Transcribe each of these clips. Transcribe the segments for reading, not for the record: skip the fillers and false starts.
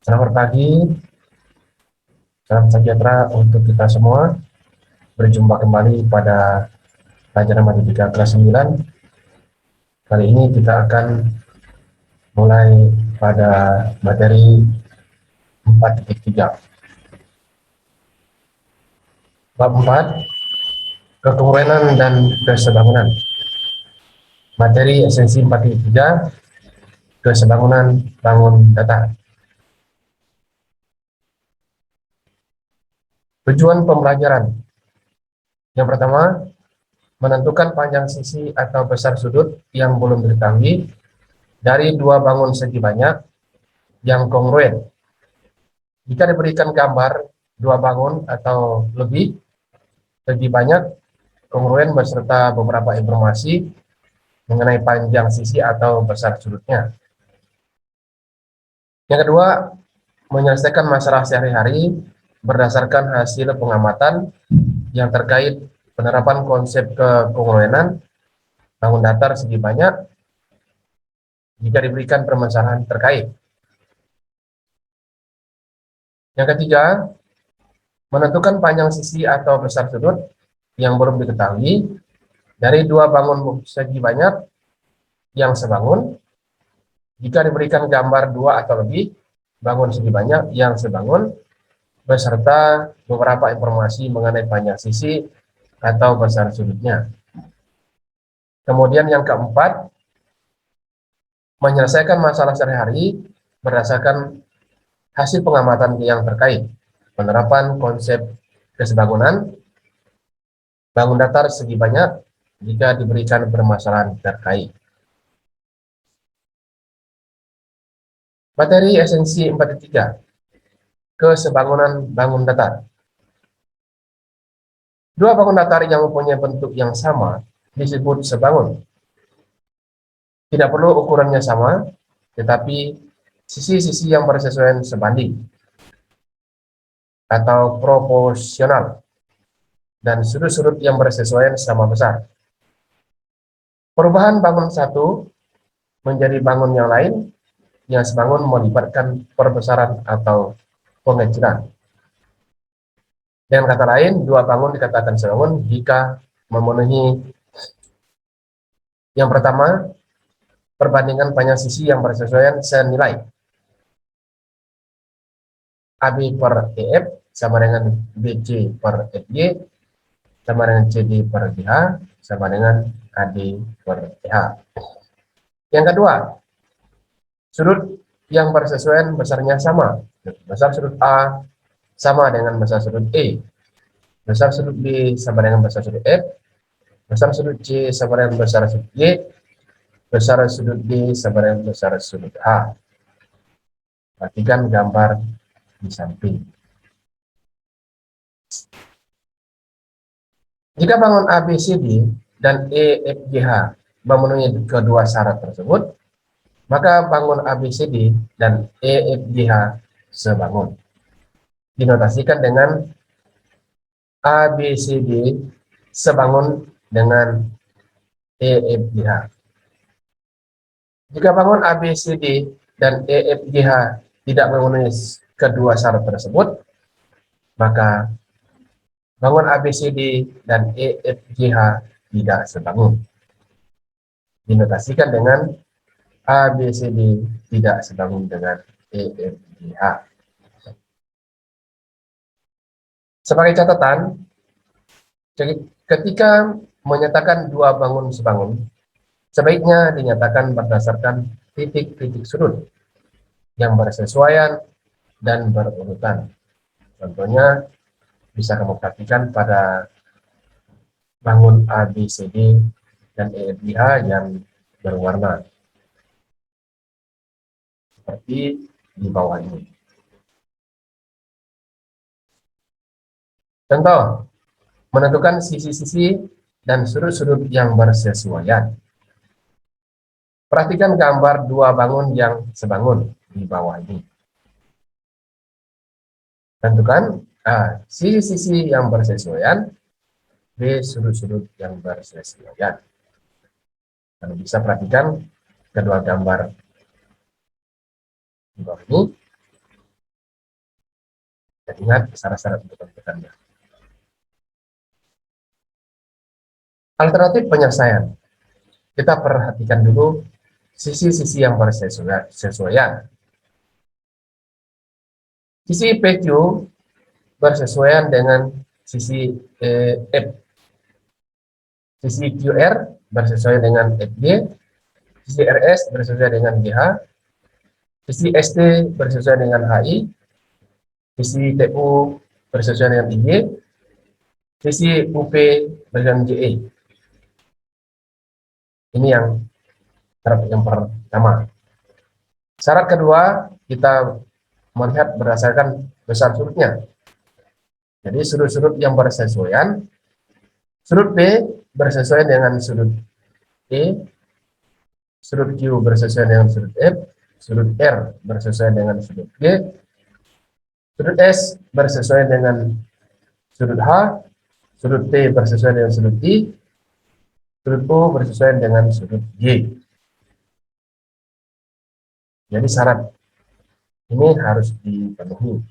Selamat pagi, salam sejahtera untuk kita semua. Berjumpa kembali pada pelajaran matematika kelas 9. Kali ini kita akan mulai pada materi 4.3. Bab 4, kekongruenan dan kesebangunan. Materi esensi 4.3, kesebangunan bangun data. Tujuan pembelajaran. Yang pertama, menentukan panjang sisi atau besar sudut yang belum diketahui dari dua bangun segi banyak yang kongruen. Jika diberikan gambar dua bangun atau lebih banyak kongruen beserta beberapa informasi mengenai panjang sisi atau besar sudutnya. Yang kedua, menyelesaikan masalah sehari-hari berdasarkan hasil pengamatan yang terkait penerapan konsep kekongruenan bangun datar segi banyak jika diberikan permasalahan terkait. Yang ketiga, menentukan panjang sisi atau besar sudut yang belum diketahui dari dua bangun segi banyak yang sebangun jika diberikan gambar dua atau lebih bangun segi banyak yang sebangun beserta beberapa informasi mengenai panjang sisi atau besar sudutnya. Kemudian yang keempat, menyelesaikan masalah sehari-hari berdasarkan hasil pengamatan yang terkait penerapan konsep kesebangunan bangun datar segi banyak jika diberikan permasalahan terkait. Materi esensi 4.3, kesebangunan bangun datar. Dua bangun datar yang mempunyai bentuk yang sama disebut sebangun. Tidak perlu ukurannya sama, tetapi sisi-sisi yang bersesuaian sebanding atau proporsional dan sudut-sudut yang bersesuaian sama besar. Perubahan bangun satu menjadi bangun yang lain yang sebangun melibatkan perbesaran atau pengecilan. Dengan kata lain, dua bangun dikatakan sebangun jika memenuhi yang pertama, perbandingan panjang sisi yang bersesuaian senilai. AB per EF sama dengan BC per FY sama dengan CD per GH sama dengan AD per EH. Yang kedua, sudut yang bersesuaian besarnya sama. Besar sudut A sama dengan besar sudut E. Besar sudut B sama dengan besar sudut F. Besar sudut C sama dengan besar sudut Y. Besar sudut D sama dengan besar sudut H. Perhatikan gambar di samping. Jika bangun ABCD dan EFGH memenuhi kedua syarat tersebut, maka bangun ABCD dan EFGH sebangun. Dinotasikan dengan ABCD sebangun dengan EFGH. Jika bangun ABCD dan EFGH tidak memenuhi kedua syarat tersebut, maka bangun ABCD dan EFGH tidak sebangun. Dinotasikan dengan ABCD tidak sebangun dengan EFGH. Sebagai catatan, ketika menyatakan dua bangun sebangun, sebaiknya dinyatakan berdasarkan titik-titik sudut yang bersesuaian dan berurutan. Contohnya bisa kamu perhatikan pada bangun ABCD dan EFGH yang berwarna seperti di bawah ini. Contoh, menentukan sisi-sisi dan sudut-sudut yang bersesuaian. Perhatikan gambar dua bangun yang sebangun di bawah ini. Tentukan sisi-sisi yang bersesuaian, B sudut-sudut yang bersesuaian. Kamu bisa perhatikan kedua gambar di bawah ini. Dan ingat syarat-syarat untuk menentukannya. Alternatif penyelesaian. Kita perhatikan dulu sisi-sisi yang bersesuaian. Sisi PQ bersesuaian dengan sisi F. Sisi QR bersesuaian dengan FG. Sisi RS bersesuaian dengan GH. Sisi ST bersesuaian dengan HI. Sisi TU bersesuaian dengan IG. Sisi UP bersesuaian dengan JE. Ini yang syarat yang pertama. Syarat kedua, kita melihat berdasarkan besar sudutnya. Jadi sudut-sudut yang bersesuaian, sudut B bersesuaian dengan sudut E, sudut Q bersesuaian dengan sudut F, sudut R bersesuaian dengan sudut G, sudut S bersesuaian dengan sudut H, sudut T bersesuaian dengan sudut I, sudut O bersesuaian dengan sudut G. Jadi syarat ini harus dipenuhi.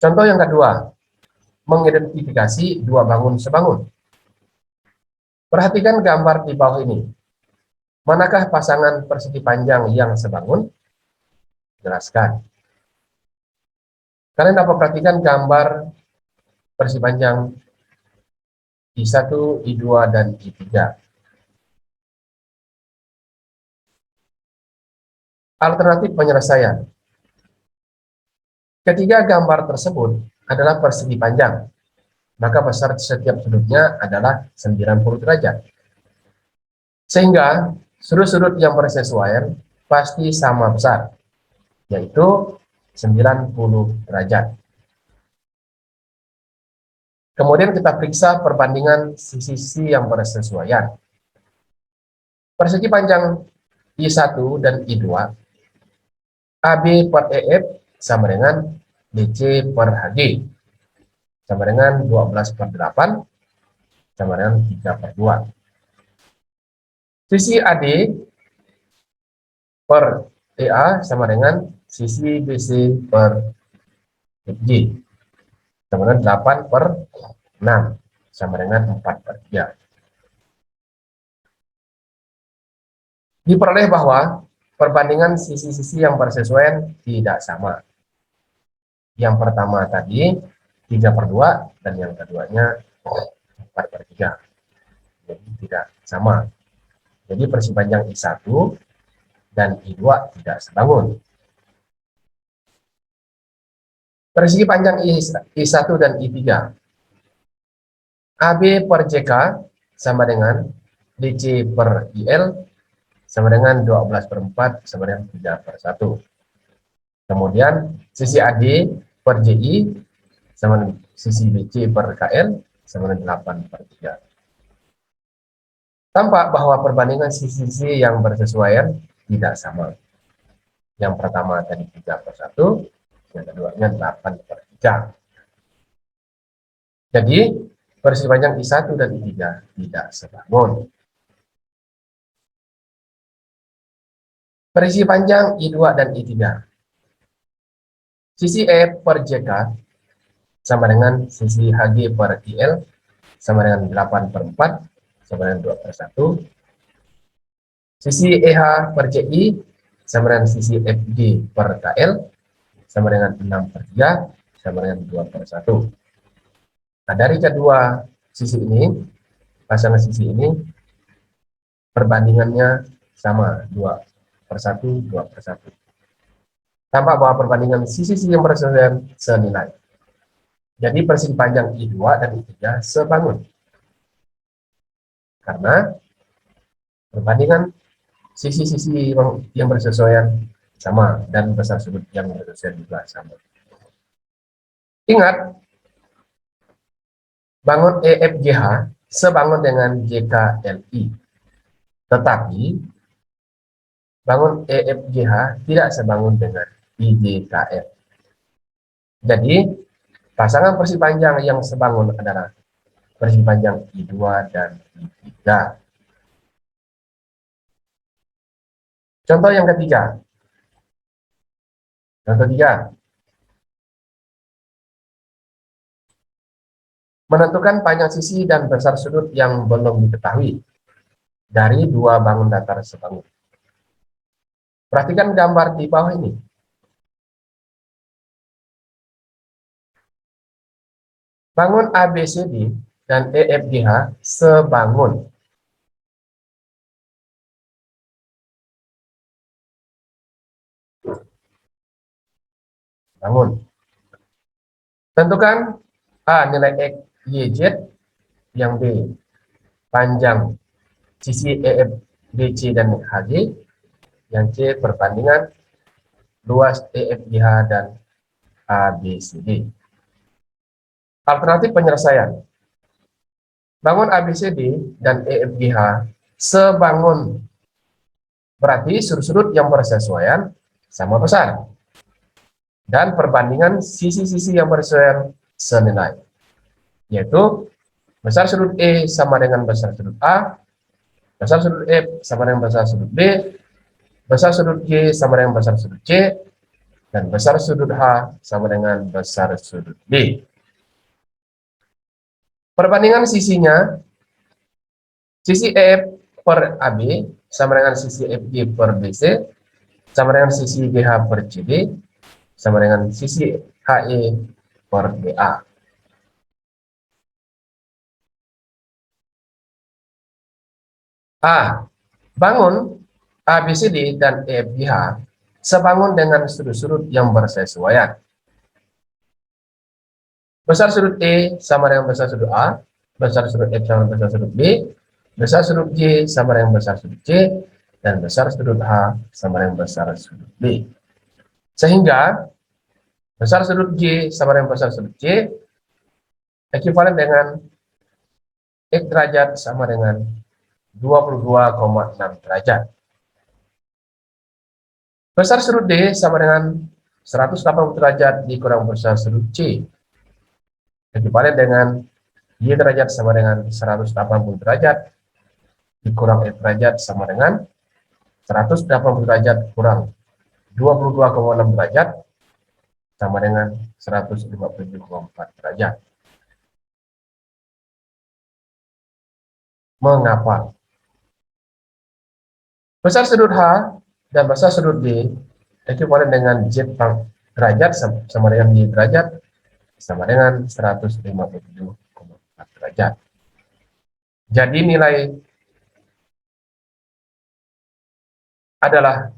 Contoh yang kedua, mengidentifikasi dua bangun sebangun. Perhatikan gambar di bawah ini. Manakah pasangan persegi panjang yang sebangun? Jelaskan. Kalian dapat perhatikan gambar persegi panjang I1, I2, dan I3. Alternatif penyelesaian. Ketiga gambar tersebut adalah persegi panjang, maka besar setiap sudutnya adalah 90 derajat. Sehingga sudut-sudut yang bersesuaian pasti sama besar, yaitu 90 derajat. Kemudian kita periksa perbandingan sisi-sisi yang bersesuaian. Persegi panjang I1 dan I2, AB per EF sama dengan DC per HG, sama dengan 12/8, sama dengan 3/2. Sisi AD per EA sama dengan sisi BC per FG, sama dengan 8/6, sama dengan 4/3. Diperoleh bahwa perbandingan sisi-sisi yang bersesuaian tidak sama. Yang pertama tadi 3/2 dan yang keduanya 4/3. Jadi tidak sama. Jadi persegi panjang I1 dan I2 tidak sebangun. Persegi panjang I1 dan I3. AB per JK sama dengan DC per IL sama dengan 12/4 sama dengan 3/1. Kemudian sisi AD per JI sama dengan sisi BC per KL sama dengan 8/3. Tampak bahwa perbandingan sisi-sisi yang bersesuaian tidak sama. Yang pertama tadi 3/1, yang keduanya 8/3. Jadi persegi panjang I1 dan I3 tidak sebangun. Persegi panjang I2 dan I3. Sisi E per JK sama dengan sisi HG per IL sama dengan 8/4 sama dengan 2/1. Sisi EH per JI sama dengan sisi FG per KL sama dengan 6/3 sama dengan 2/1. Nah, dari kedua sisi ini, pasangan sisi ini, perbandingannya sama, 2/1, 2/1. Tampak bahwa perbandingan sisi-sisi yang bersesuaian senilai. Jadi persegi panjang I2 dan I3 sebangun. Karena perbandingan sisi-sisi yang bersesuaian sama dan besar sudut yang bersesuaian juga sama. Ingat, bangun EFGH sebangun dengan JKLI. Tetapi bangun EFGH tidak sebangun dengan IJKL. Jadi pasangan persegi panjang yang sebangun adalah persegi panjang I2 dan I3. Contoh yang ketiga. Contoh 3. Menentukan panjang sisi dan besar sudut yang belum diketahui dari dua bangun datar sebangun. Perhatikan gambar di bawah ini. Bangun ABCD dan EFGH sebangun. Bangun. Tentukan A nilai X, Y, Z, yang B panjang sisi EF, BC, dan HG, yang C perbandingan luas EFGH dan ABCD. Alternatif penyelesaian. Bangun ABCD dan EFGH sebangun. Berarti sudut-sudut yang bersesuaian sama besar. Dan perbandingan sisi-sisi yang bersesuaian senilai. Yaitu besar sudut E sama dengan besar sudut A, besar sudut F sama dengan besar sudut B, besar sudut G sama dengan besar sudut C, dan besar sudut H sama dengan besar sudut B. Perbandingan sisinya, sisi EF per AB sama dengan sisi FG per BC, sama dengan sisi BH per CD, sama dengan sisi HE per BA. A. Bangun ABCD dan EFGH sebangun dengan sudut-sudut yang bersesuaian. Besar sudut E sama dengan besar sudut A, besar sudut F sama dengan besar sudut B, besar sudut G sama dengan besar sudut C, dan besar sudut H sama dengan besar sudut B. Sehingga besar sudut G sama dengan besar sudut C ekuivalen dengan X derajat sama dengan 22,6 derajat. Besar sudut D sama dengan 180 derajat dikurang besar sudut C ekuivalen dengan Y derajat sama dengan 180 derajat dikurang X derajat sama dengan 180 derajat kurang 22,6 derajat sama dengan 157,4 derajat. Mengapa? Besar sudut H dan besar sudut D ekuivalen dengan Z derajat sama dengan Y derajat sama dengan 157,4 derajat. Jadi nilai adalah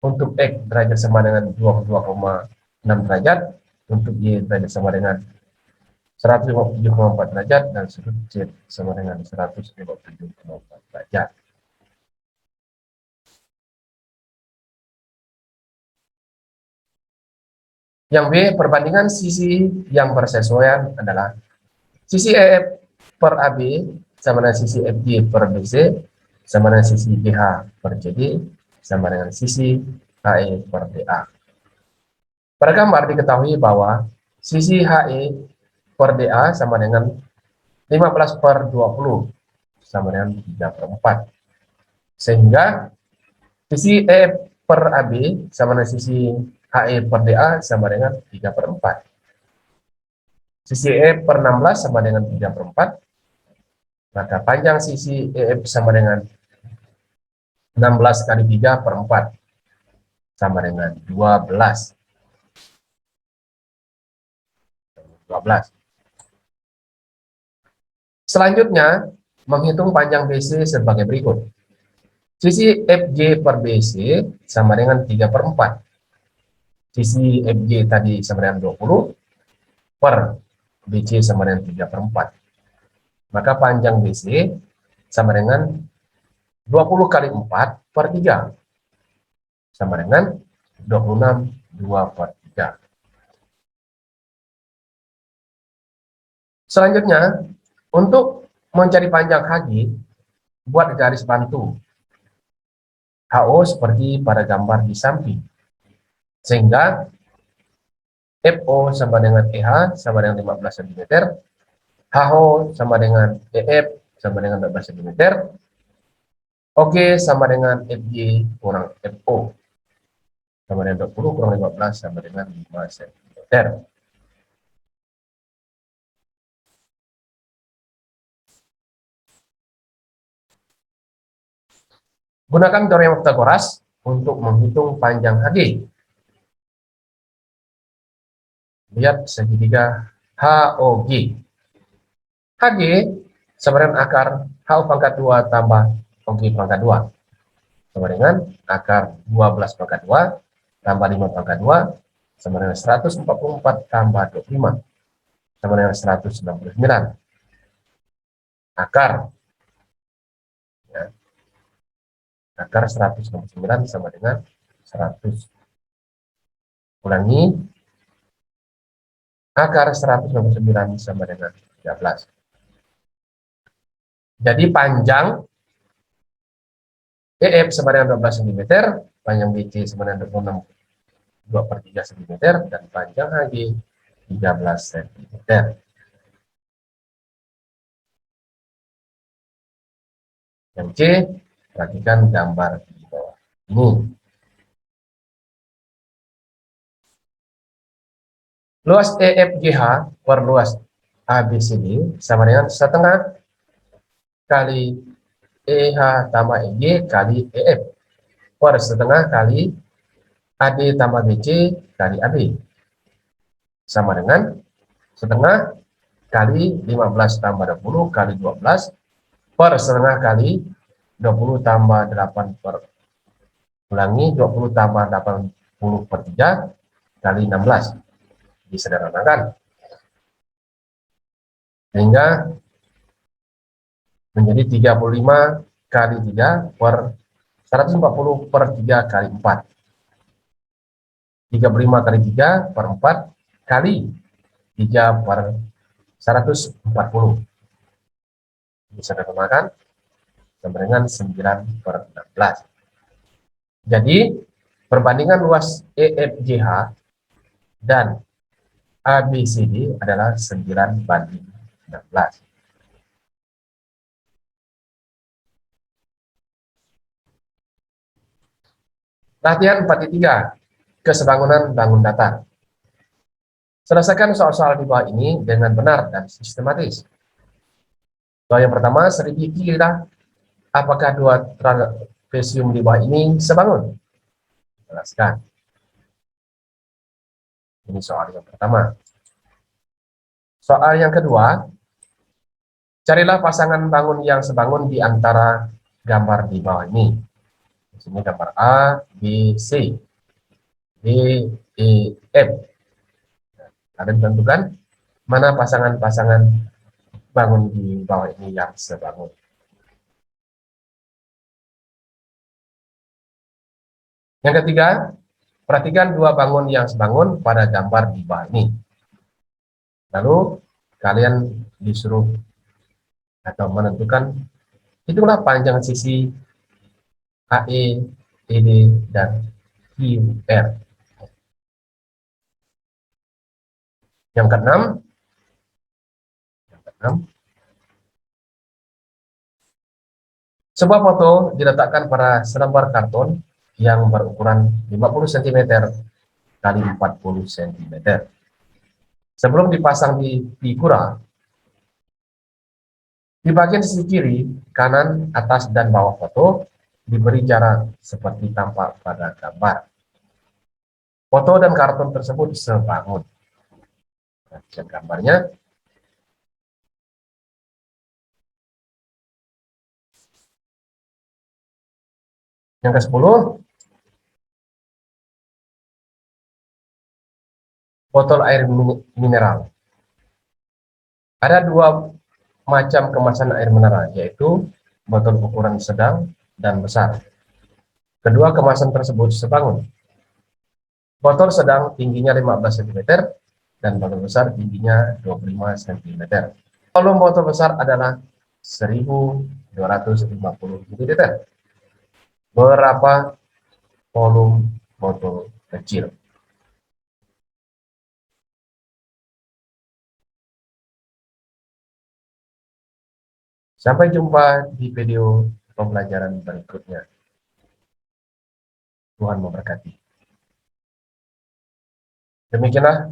untuk X derajat sama dengan 22,6 derajat, untuk Y derajat sama dengan 157,4 derajat, dan sudut Z sama dengan 157,4 derajat. Yang B, perbandingan sisi yang bersesuaian adalah sisi EF per AB sama dengan sisi FG per BC sama dengan sisi BH per CD sama dengan sisi HE per DA. Pada gambar diketahui bahwa sisi HE per DA sama dengan 15 per 20 sama dengan 3 per 4. Sehingga sisi EF per AB sama dengan sisi HE per DA sama dengan 3 per 4. Sisi EF per 16 sama dengan 3 per 4. Maka panjang sisi EF sama dengan 16 kali 3 per 4 sama dengan 12. 12. Selanjutnya, menghitung panjang BC sebagai berikut. Sisi FG per BC sama dengan 3 per 4. Sisi FG tadi sama dengan 20 per BC sama dengan 3 per 4. Maka panjang BC sama dengan 20 kali 4 per 3. Sama dengan 26, 2 per 3. Selanjutnya, untuk mencari panjang HG, buat garis bantu HO seperti pada gambar di samping. Sehingga FO sama dengan EH sama dengan 15 cm, HO sama dengan EF sama dengan 14 cm, OG sama dengan FG kurang FO sama dengan 20 kurang 15 sama dengan 5 cm. Gunakan teorema Pythagoras untuk menghitung panjang HG. Lihat segitiga HOG. HG sama dengan akar HO pangkat 2 tambah OG pangkat 2. Sama dengan akar 12 pangkat 2 tambah 5 pangkat 2 sama dengan 144 tambah 25 sama dengan 199. Akar ya, akar 169 sama dengan 100. Ulangi, akar 169 sama dengan 13. Jadi panjang EF sama dengan 12 cm, panjang BC sama dengan 26,2/3 cm, dan panjang HG 13 cm. Yang C, perhatikan gambar di bawah ini. Luas EFGH per luas ABCD sama dengan setengah kali EH tambah EG kali EF per setengah kali AD tambah BC kali AB sama dengan setengah kali 15 tambah 20 kali 12 per setengah kali 20 tambah 8 per ulangi 20 tambah 80 per 3 kali 16. Disederhanakan sehingga menjadi 35 kali 3 per 140 per 3 kali 4. 35 kali 3 per 4 kali 3 per 140. Disederhanakan sama dengan 9 per 16. Jadi perbandingan luas EFGH dan ABCD adalah 9:16. Latihan 4.3, kesebangunan bangun datar. Selesaikan soal-soal di bawah ini dengan benar dan sistematis. Soal yang pertama, selidiki apakah dua trapesium di bawah ini sebangun. Jelaskan. Ini soal yang pertama. Soal yang kedua, carilah pasangan bangun yang sebangun di antara gambar di bawah ini. Di sini gambar A, B, C, D, E, F. Kalian tentukan mana pasangan-pasangan bangun di bawah ini yang sebangun. Yang ketiga, perhatikan dua bangun yang sebangun pada gambar di bawah ini. Lalu kalian disuruh atau menentukan itulah panjang sisi AE, ED, dan QR. Yang keenam, sebuah foto diletakkan pada selembar karton yang berukuran 50 cm kali 40 cm. Sebelum dipasang di figura, di bagian sisi kiri, kanan, atas, dan bawah foto diberi jarak seperti tampak pada gambar. Foto dan karton tersebut sebangun. Perhatikan gambarnya. Yang ke-10, botol air mineral. Ada dua macam kemasan air mineral, yaitu botol ukuran sedang dan besar. Kedua kemasan tersebut sebangun. Botol sedang tingginya 15 cm dan botol besar tingginya 25 cm. Volume botol besar adalah 1250 ml. Berapa volume botol kecil? Sampai jumpa di video pembelajaran berikutnya. Tuhan memberkati. Demikianlah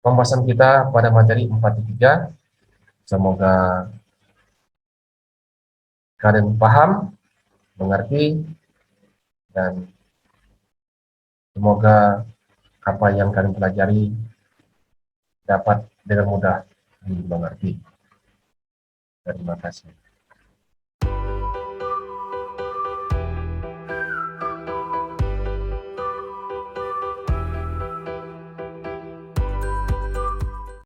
pembahasan kita pada materi 4.3. Semoga kalian paham mengerti, dan semoga apa yang kalian pelajari dapat dengan mudah dimengerti. Terima kasih.